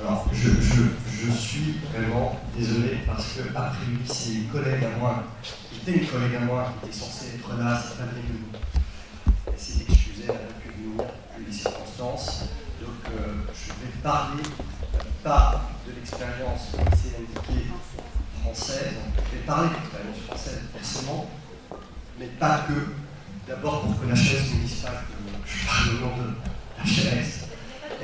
Alors, je suis vraiment désolé parce que, a priori, c'est une collègue à moi, qui était une collègue à moi, qui était censée être là, c'est pas bien que nous. Elle s'est excusée, elle a pu venir, vu les circonstances. Donc, je vais parler, pas de l'expérience, comme c'est indiqué, française. Je vais parler de l'expérience française, forcément, mais pas que. D'abord, pour que la HES ne dise pas que je parle au nom de la HES.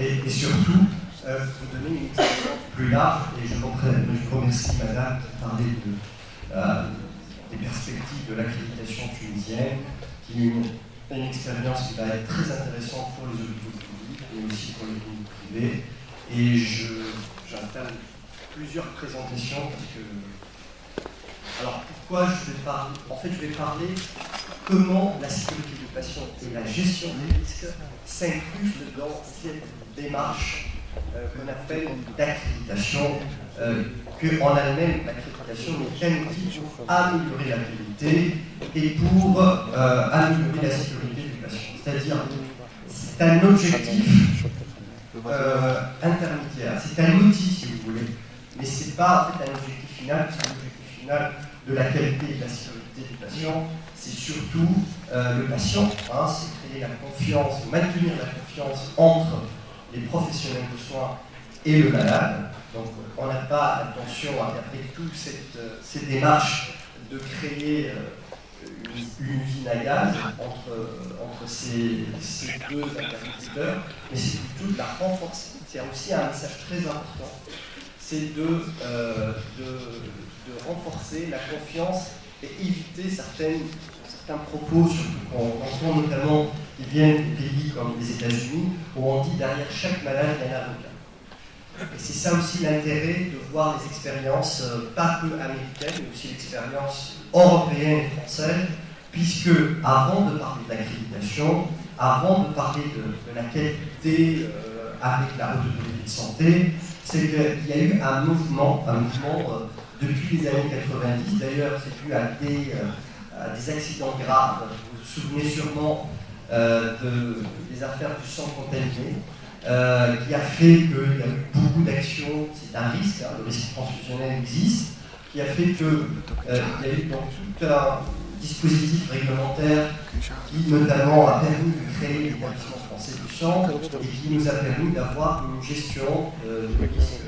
Et surtout, vous donner une expérience plus large, et je vous remercie, madame, de parler des perspectives de l'accréditation tunisienne, qui est une expérience qui va être très intéressante pour les hôpitaux publics, mais aussi pour les cliniques privées. Et j'entame plusieurs présentations, parce que... Alors, pourquoi je vais parler? En fait, je vais parler comment la sécurité du patient et la gestion des risques s'inclusent dans cette démarche qu'on appelle d'accréditation, que en elle-même, l'accréditation n'est qu'un outil pour améliorer la qualité et pour améliorer la sécurité du patient. C'est-à-dire, c'est un objectif intermédiaire, c'est un outil, si vous voulez, mais ce n'est pas en fait un objectif final, c'est un objectif final de la qualité et de la sécurité du patient. C'est surtout le patient, c'est créer la confiance, maintenir la confiance entre les professionnels de soins et le malade. Donc on n'a pas l'intention, avec toute cette démarche, de créer une usine à gaz entre ces deux interlocuteurs, mais c'est plutôt de la renforcer. C'est aussi un message très important, c'est de renforcer la confiance et éviter certains propos, surtout qu'on entend notamment qui viennent des pays comme les États-Unis, où on dit derrière chaque malade il y a un avocat. Et c'est ça aussi l'intérêt de voir les expériences, pas que américaines, mais aussi l'expérience européenne et française, puisque avant de parler d'accréditation, avant de parler de la qualité avec la haute autorité de santé, c'est qu'il y a eu un mouvement depuis les années 90, d'ailleurs c'est dû à des accidents graves. Vous vous souvenez sûrement des affaires du sang contaminé, qui a fait qu'il y a eu beaucoup d'actions, c'est un risque, le risque transfusionnel existe, qui a fait qu'il y a eu donc tout un dispositif réglementaire qui notamment a permis de créer l'établissement français du sang et qui nous a permis d'avoir une gestion du risque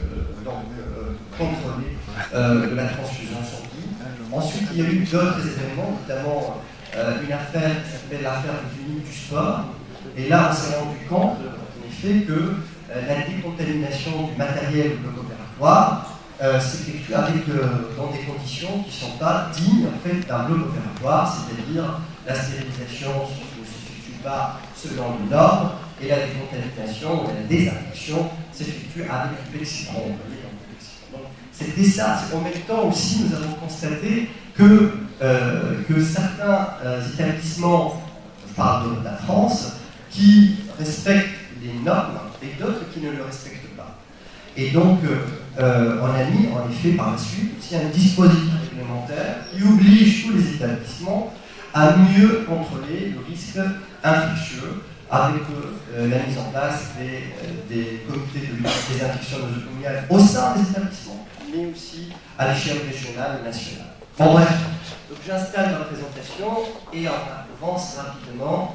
contrôlée de la transfusion sanguine. Ensuite, il y a eu d'autres événements, notamment une affaire qui s'appelle l'affaire de clinique du sport. Et là, on s'est rendu compte, en effet, que la décontamination du matériel bloc-opératoire s'effectue dans des conditions qui ne sont pas dignes en fait, d'un bloc opératoire, c'est-à-dire la stérilisation ne s'effectue pas selon les normes, et la décontamination ou la désinfection s'effectue avec du plexiglas. C'était ça. En même temps aussi, nous avons constaté que certains établissements, je parle de la France, qui respectent les normes et d'autres qui ne le respectent pas. Et donc, on a mis en effet par la suite aussi un dispositif réglementaire qui oblige tous les établissements à mieux contrôler le risque infectieux avec la mise en place des comités de lutte des infections nosocomiales au sein des établissements, mais aussi à l'échelle régionale et nationale. Bon bref, donc j'installe ma présentation et on avance rapidement.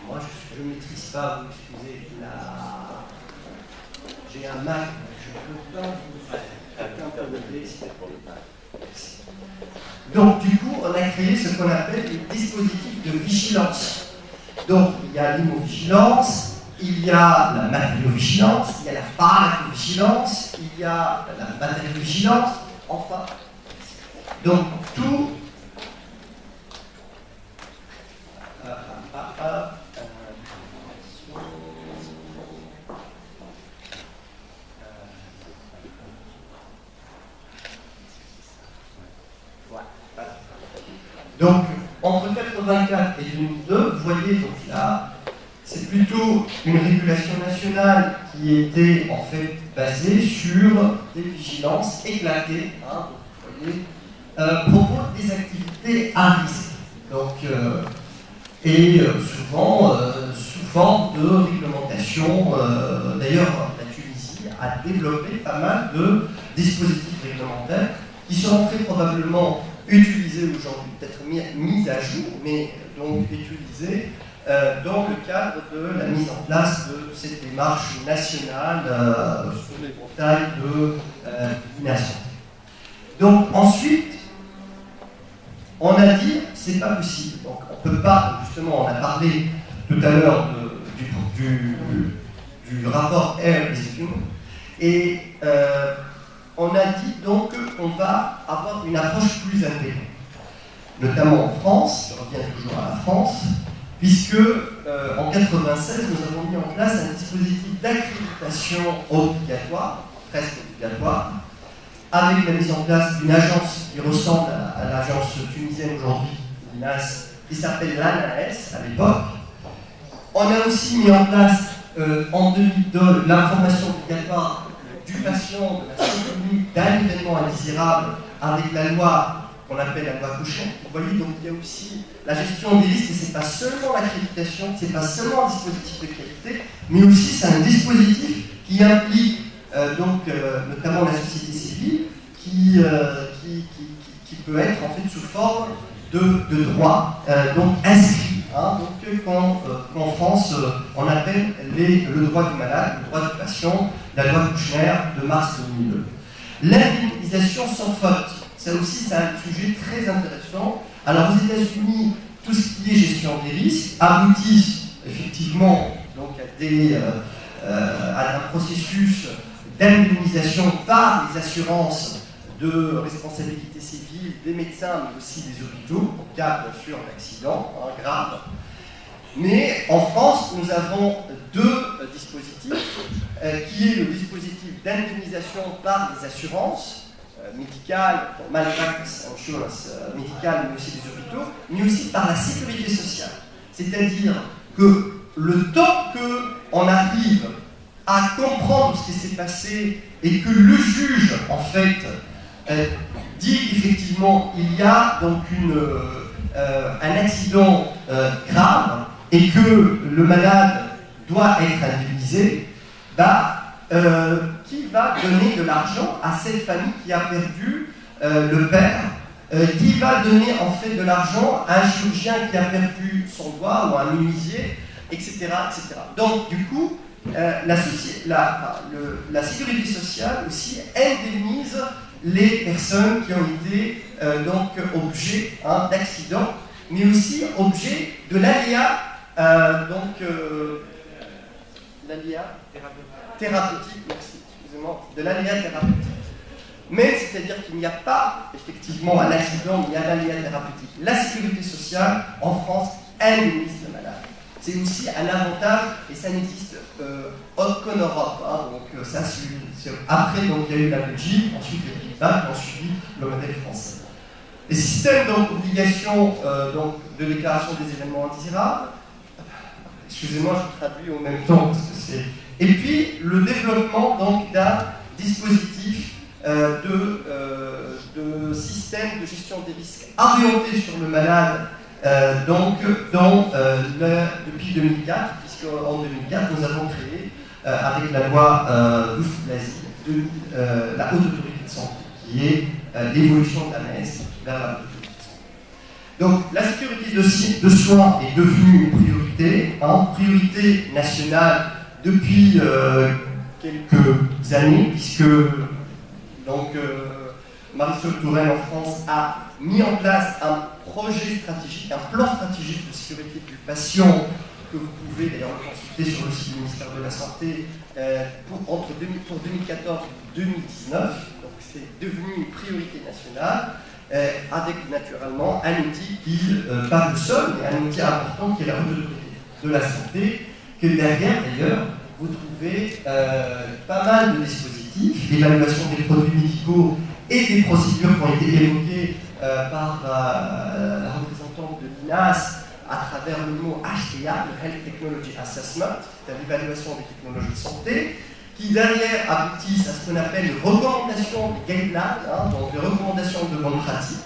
Moi je ne maîtrise pas, vous excusez, j'ai un Mac, je ne peux pas vous faire pour le Mac. Merci. Donc du coup, on a créé ce qu'on appelle le dispositif de vigilance. Donc, il y a l'immovigilance, il y a la matériovigilance, il y a la pharmacovigilance, il y a la matériovigilance, enfin. Donc, tout... Donc, entre 1984 et 2002, vous voyez, donc là, c'est plutôt une régulation nationale qui était en fait basée sur des vigilances éclatées, vous voyez, propos des activités à risque. Donc, souvent sous forme de réglementation. D'ailleurs, la Tunisie à développer pas mal de dispositifs réglementaires qui seront très probablement utilisés aujourd'hui, peut-être mis à jour, mais donc utilisés dans le cadre de la mise en place de cette démarche nationale sur les portails de nation. Donc ensuite, on a dit c'est pas possible. Donc on peut pas, justement, on a parlé tout à l'heure du rapport Air is Human, et on a dit donc qu'on va avoir une approche plus intégrée, notamment en France. Je reviens toujours à la France, puisque en 1996 nous avons mis en place un dispositif d'accréditation obligatoire, presque obligatoire, avec la mise en place d'une agence qui ressemble à l'agence tunisienne aujourd'hui, l'INAS, qui s'appelle l'ANAS à l'époque. On a aussi mis en place en 2002 l'information obligatoire du patient, de la symptomie d'un événement indésirable avec la loi qu'on appelle la loi Cochet. Vous voyez, donc il y a aussi la gestion des risques, et ce n'est pas seulement l'accréditation, ce n'est pas seulement un dispositif de qualité, mais aussi c'est un dispositif qui implique notamment la société civile, qui peut être en fait sous forme de droit, donc inscrit. Donc qu'en France, on appelle le droit du malade, le droit du patient, la loi Kouchner de mars 2002. L'indemnisation sans faute, ça aussi c'est un sujet très intéressant. Alors aux États-Unis, tout ce qui est gestion des risques aboutit effectivement donc à un processus d'indemnisation par les assurances de responsabilité civile des médecins, mais aussi des hôpitaux, en cas bien sûr d'accident grave. Mais en France, nous avons deux dispositifs, qui est le dispositif d'indemnisation par les assurances médicales, malpractice insurance médicale, mais aussi des hôpitaux, mais aussi par la sécurité sociale. C'est-à-dire que le temps qu'on arrive à comprendre ce qui s'est passé et que le juge, en fait, dit qu'effectivement il y a donc un accident grave et que le malade doit être indemnisé, qui va donner de l'argent à cette famille qui a perdu le père, qui va donner en fait de l'argent à un chirurgien qui a perdu son doigt ou à un menuisier, etc., etc. Donc du coup, la sécurité sociale aussi indemnise les personnes qui ont été donc objet d'accidents, mais aussi objet de l'aléa, l'aléa thérapeutique, merci, excusez-moi, de l'aléa thérapeutique. Mais c'est-à-dire qu'il n'y a pas effectivement un accident, mais il y a l'aléa thérapeutique. La sécurité sociale en France indemnise le malade. C'est aussi un avantage, et ça n'existe qu'en Europe. Donc ça, après, donc, il y a eu la Belgique, ensuite les Pays-Bas, qui ont suivi le modèle français. Les systèmes d'obligation de déclaration des événements indésirables, excusez-moi, je traduis en même temps, parce que c'est... Et puis, le développement donc, d'un dispositif de système de gestion des risques orienté sur le malade, depuis 2004, puisqu'en 2004, nous avons créé, avec la loi la Haute Autorité de Santé, qui est l'évolution de l'ANS vers la Haute Autorité de Santé. Donc, la sécurité de soins est devenue une priorité nationale depuis quelques années, puisque Marisol Touraine en France a mis en place un projet stratégique, un plan stratégique de sécurité du patient que vous pouvez d'ailleurs consulter sur le site du ministère de la Santé pour 2014 et 2019. Donc c'est devenu une priorité nationale avec naturellement un outil qui, pas le seul, mais un outil important qui est la Haute Autorité de la Santé, que derrière d'ailleurs vous trouvez pas mal de dispositifs, l'évaluation des produits médicaux et des procédures qui ont été évoquées par la représentante de l'INAS à travers le mot HTA, le Health Technology Assessment, c'est-à-dire l'évaluation des technologies de santé, qui derrière aboutissent à ce qu'on appelle les recommandations de guidelines, donc les recommandations de bonnes pratiques.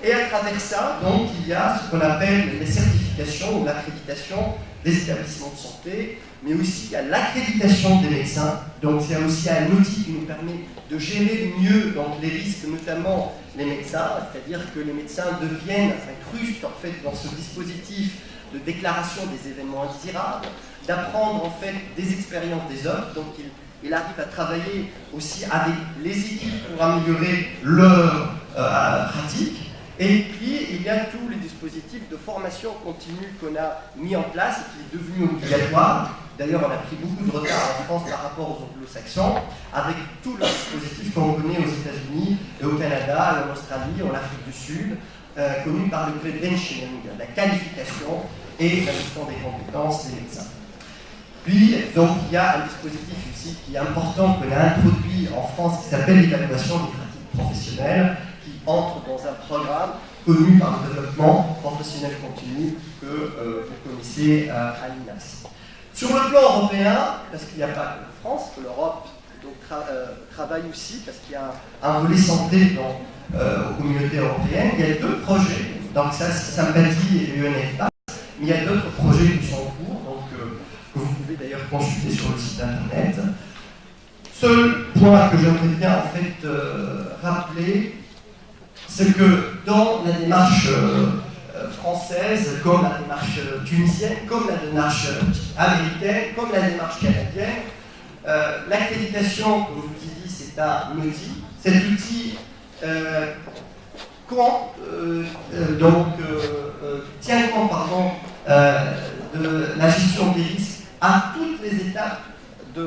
Et à travers ça, donc, il y a ce qu'on appelle les certificats certification ou l'accréditation des établissements de santé, mais aussi à l'accréditation des médecins. Donc c'est aussi un outil qui nous permet de gérer mieux donc, les risques, notamment les médecins, c'est-à-dire que les médecins deviennent incrustes en fait dans ce dispositif de déclaration des événements indésirables, d'apprendre en fait des expériences des autres. Donc il arrive à travailler aussi avec les équipes pour améliorer leur pratique. Et puis, il y a tous les dispositifs de formation continue qu'on a mis en place et qui est devenu obligatoire. D'ailleurs, on a pris beaucoup de retard en France par rapport aux anglo-saxons, avec tous les dispositifs qu'on connaît aux États-Unis, et au Canada, et en Australie, en Afrique du Sud, connus par le credentialing, la qualification et la gestion des compétences des médecins. Puis, donc, il y a un dispositif ici qui est important, qu'on a introduit en France, qui s'appelle l'évaluation des pratiques professionnelles, qui entre dans un programme connu par le développement professionnel continu que vous connaissez à l'INAS. Sur le plan européen, parce qu'il n'y a pas que la France, que l'Europe travaille aussi, parce qu'il y a un volet santé aux communautés européennes, il y a deux projets, donc ça Sympathie et l'UNFPA, mais il y a d'autres projets qui sont en cours, donc, que vous pouvez d'ailleurs consulter sur le site internet. Seul point que j'aimerais bien en fait rappeler, c'est que dans la démarche française, comme la démarche tunisienne, comme la démarche américaine, comme la démarche canadienne, l'accréditation, comme je vous ai dit, c'est un outil. Cet outil tient compte de la gestion des risques à toutes les étapes de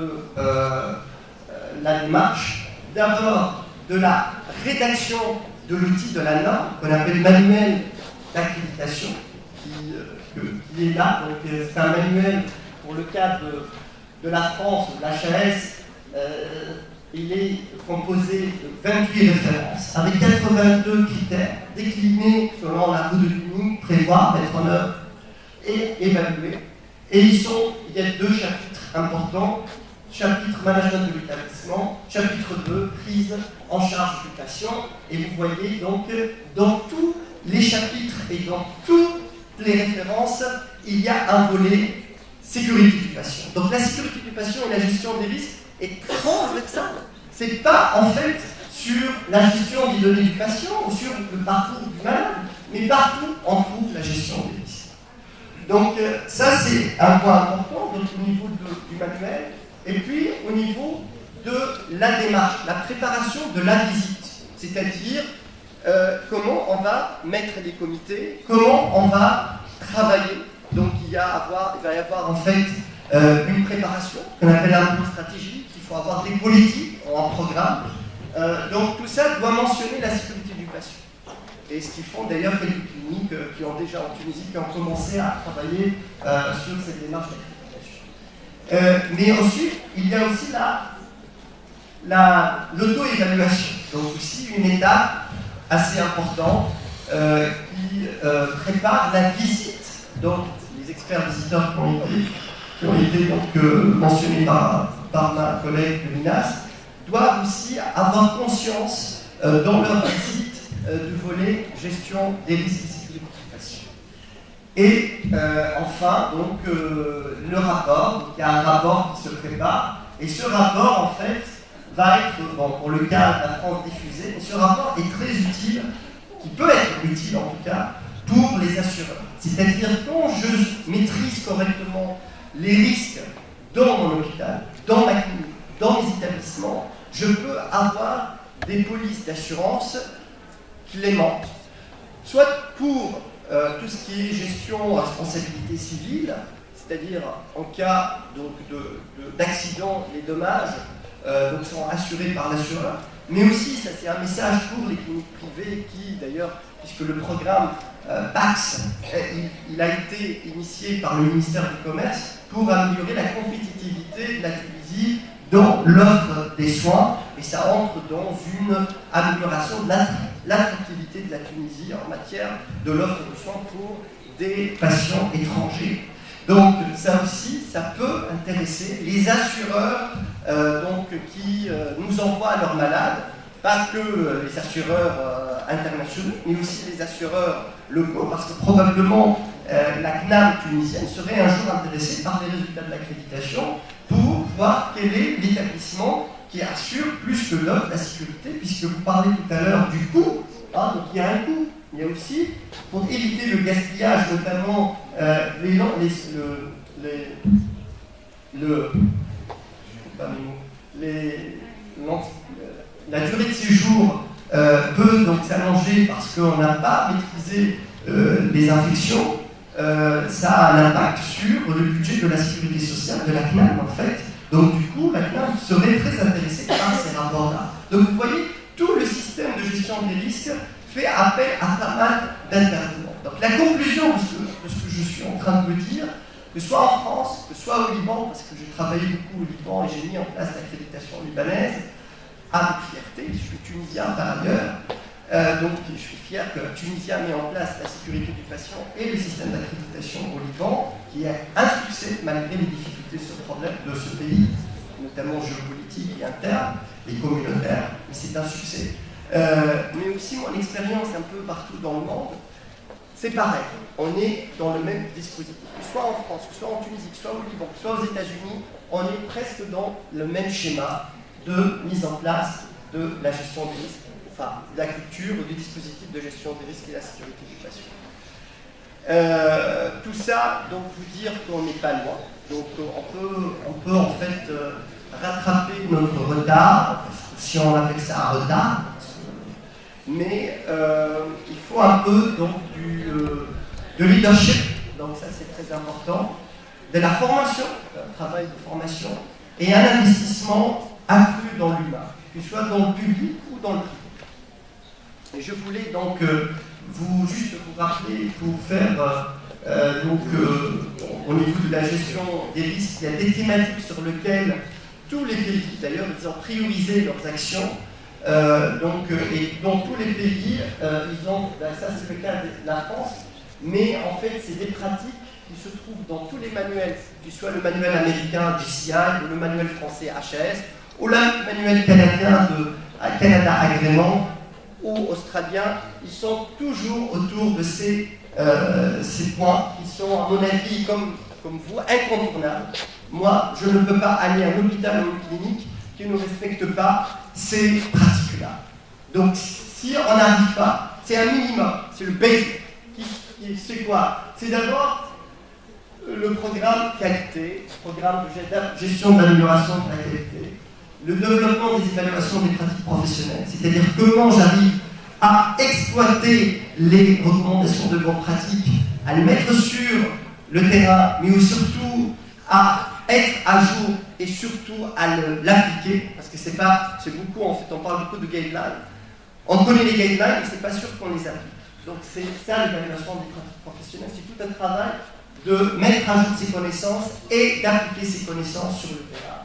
la démarche. D'abord, de la rédaction de l'outil, de la norme, qu'on appelle manuel d'accréditation, qui est là. Donc, c'est un manuel pour le cas de la France, de l'HAS. Il est composé de 28 références, avec 82 critères déclinés selon la roue de ligne, prévoir, mettre en œuvre et évaluer. Et il y a deux chapitres importants. Chapitre management de l'établissement, chapitre 2, prise en charge du patient. Et vous voyez donc dans tous les chapitres et dans toutes les références, il y a un volet sécurité du patient. Donc la sécurité du patient et la gestion des risques est transversale. Ce n'est pas en fait sur la gestion des données du patient ou sur le parcours du malade, mais partout on trouve la gestion des risques. Donc ça c'est un point important donc, au niveau du manuel. Et puis, au niveau de la démarche, la préparation de la visite, c'est-à-dire comment on va mettre les comités, comment on va travailler. Donc, il va y avoir en fait une préparation qu'on appelle un plan stratégique, il faut avoir des politiques en programme. Donc, tout ça doit mentionner la sécurité du patient. Et ce qu'ils font d'ailleurs quelques cliniques qui ont déjà en Tunisie, qui ont commencé à travailler sur cette démarche d'accréditation. Mais ensuite, il y a aussi l'auto-évaluation, donc aussi une étape assez importante qui prépare la visite. Donc, les experts visiteurs qui ont été donc, mentionnés par ma collègue de l'INAS doivent aussi avoir conscience dans leur visite du volet gestion des risques et sécurité du patient. Et enfin, donc, le rapport. Donc, il y a un rapport qui se prépare, et ce rapport, en fait, va être, pour le cas de la France diffusée, ce rapport est très utile, qui peut être utile en tout cas, pour les assureurs. C'est-à-dire, quand je maîtrise correctement les risques dans mon hôpital, dans ma clinique, dans mes établissements, je peux avoir des polices d'assurance clémentes, soit pour tout ce qui est gestion, responsabilité civile, c'est-à-dire en cas d'accident, les dommages donc sont assurés par l'assureur, mais aussi, ça c'est un message pour les cliniques privées qui, d'ailleurs, puisque le programme PAX, il a été initié par le ministère du Commerce pour améliorer la compétitivité de la Tunisie dans l'offre des soins, et ça entre dans une amélioration de l'attractivité de la Tunisie en matière de l'offre de soins pour des patients étrangers. Donc ça aussi, ça peut intéresser les assureurs qui nous envoient leurs malades, pas que les assureurs internationaux, mais aussi les assureurs locaux, parce que probablement la CNAM tunisienne serait un jour intéressée par les résultats de l'accréditation pour voir quel est l'établissement qui assure plus que l'autre la sécurité, puisque vous parlez tout à l'heure du coût, hein, donc il y a un coût. Il y a aussi, pour éviter le gaspillage, notamment la durée de séjour peut donc s'allonger parce qu'on n'a pas maîtrisé les infections. Ça a un impact sur le budget de la sécurité sociale de la CNAM, en fait. Donc du coup, la CNAM serait très intéressée par ces rapports-là. Donc vous voyez, tout le système de gestion des risques fait appel à pas mal d'intervenants. Donc la conclusion de ce que je suis en train de vous dire, que ce soit en France, que ce soit au Liban, parce que j'ai travaillé beaucoup au Liban et j'ai mis en place l'accréditation libanaise, avec fierté, je suis tunisien par ailleurs, donc je suis fier que la Tunisie a mis en place la sécurité du patient et le système d'accréditation au Liban, qui est un succès malgré les difficultés de ce pays, notamment géopolitique et interne et communautaire, mais c'est un succès. Mais aussi mon expérience un peu partout dans le monde, c'est pareil, on est dans le même dispositif, que ce soit en France, que ce soit en Tunisie, que ce soit au Liban, que ce soit aux États-Unis, on est presque dans le même schéma de mise en place de la gestion des risques, enfin de la culture ou du dispositif de gestion des risques et la sécurité du patient. Tout ça, donc vous dire qu'on n'est pas loin, donc on peut en fait rattraper notre retard, si on appelle ça un retard, mais il faut un peu donc de leadership, donc ça c'est très important, de la formation, un travail de formation, et un investissement accru dans l'humain, que ce soit dans le public ou dans le privé. Et je voulais donc juste vous rappeler, pour faire au niveau de la gestion des risques, il y a des thématiques sur lesquelles tous les pays, d'ailleurs, ils ont priorisé leurs actions. Et dans tous les pays, ils ont, ça c'est le cas de la France, mais en fait c'est des pratiques qui se trouvent dans tous les manuels, que ce soit le manuel américain GCI, ou le manuel français HAS, ou le manuel canadien de Canada Agrément, ou australien, ils sont toujours autour de ces points qui sont, à mon avis, comme vous, incontournables. Moi, je ne peux pas aller à un hôpital ou une clinique qui ne respecte pas ces pratiques-là. Donc, si on n'arrive pas, c'est un minimum, c'est le basic. C'est quoi? C'est d'abord le programme qualité, le programme de gestion d'amélioration de la qualité, le développement des évaluations des pratiques professionnelles, c'est-à-dire comment j'arrive à exploiter les recommandations de bonnes pratiques, à les mettre sur le terrain, mais surtout à être à jour et surtout à l'appliquer, parce que c'est beaucoup, en fait, on parle beaucoup de guidelines. On connaît les guidelines, mais c'est pas sûr qu'on les applique. Donc c'est ça l'évaluation des pratiques professionnelles, c'est tout un travail de mettre à jour ses connaissances et d'appliquer ces connaissances sur le terrain.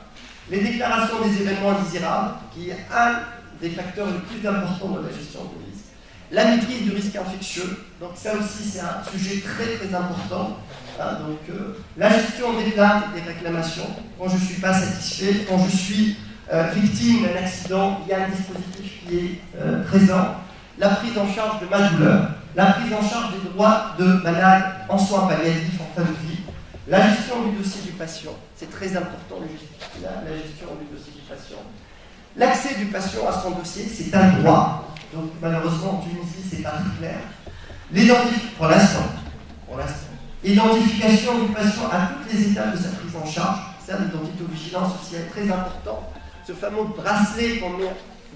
Les déclarations des événements indésirables, qui est un des facteurs les plus importants de la gestion des risques. La maîtrise du risque infectieux, donc ça aussi c'est un sujet très très important. Hein, la gestion des plaintes et des réclamations, quand je ne suis pas satisfait, quand je suis victime d'un accident, il y a un dispositif qui est présent. La prise en charge de ma douleur, la prise en charge des droits de malade en soins palliatifs en fin de vie, la gestion du dossier du patient, c'est très important la gestion du dossier du patient. L'accès du patient à son dossier, c'est un droit. Donc malheureusement en Tunisie, c'est pas très clair. Pour l'instant, l'identification du patient à toutes les étapes de sa prise en charge, ça l'identitovigilance aussi est très important. Ce fameux bracelet qu'on met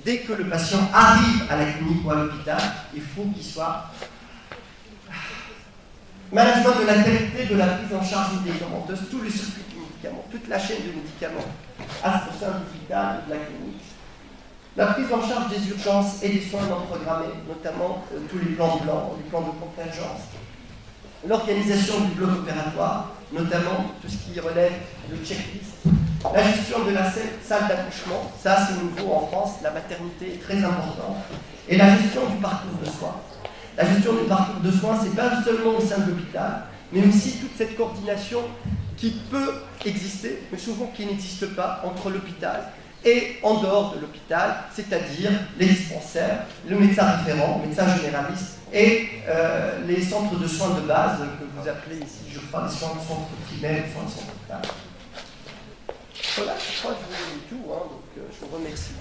dès que le patient arrive à la clinique ou à l'hôpital, il faut qu'il soit management de la qualité de la prise en charge médicamenteuse, tous les circuits de médicaments, toute la chaîne de médicaments au sein de l'hôpital et de la clinique. La prise en charge des urgences et des soins non programmés, notamment tous les plans blancs, les plans de contingence. L'organisation du bloc opératoire, notamment tout ce qui relève de checklist. La gestion de la salle d'accouchement, ça c'est nouveau en France, la maternité est très importante. Et la gestion du parcours de soins. La gestion du parcours de soins, c'est pas seulement au sein de l'hôpital, mais aussi toute cette coordination qui peut exister, mais souvent qui n'existe pas entre l'hôpital et en dehors de l'hôpital, c'est-à-dire les dispensaires, le médecin référent, le médecin généraliste et les centres de soins de base que vous appelez ici, je crois, les soins de centre primaire, les soins de santé mentale. Voilà, je crois que je vous ai dit tout, hein, donc je vous remercie.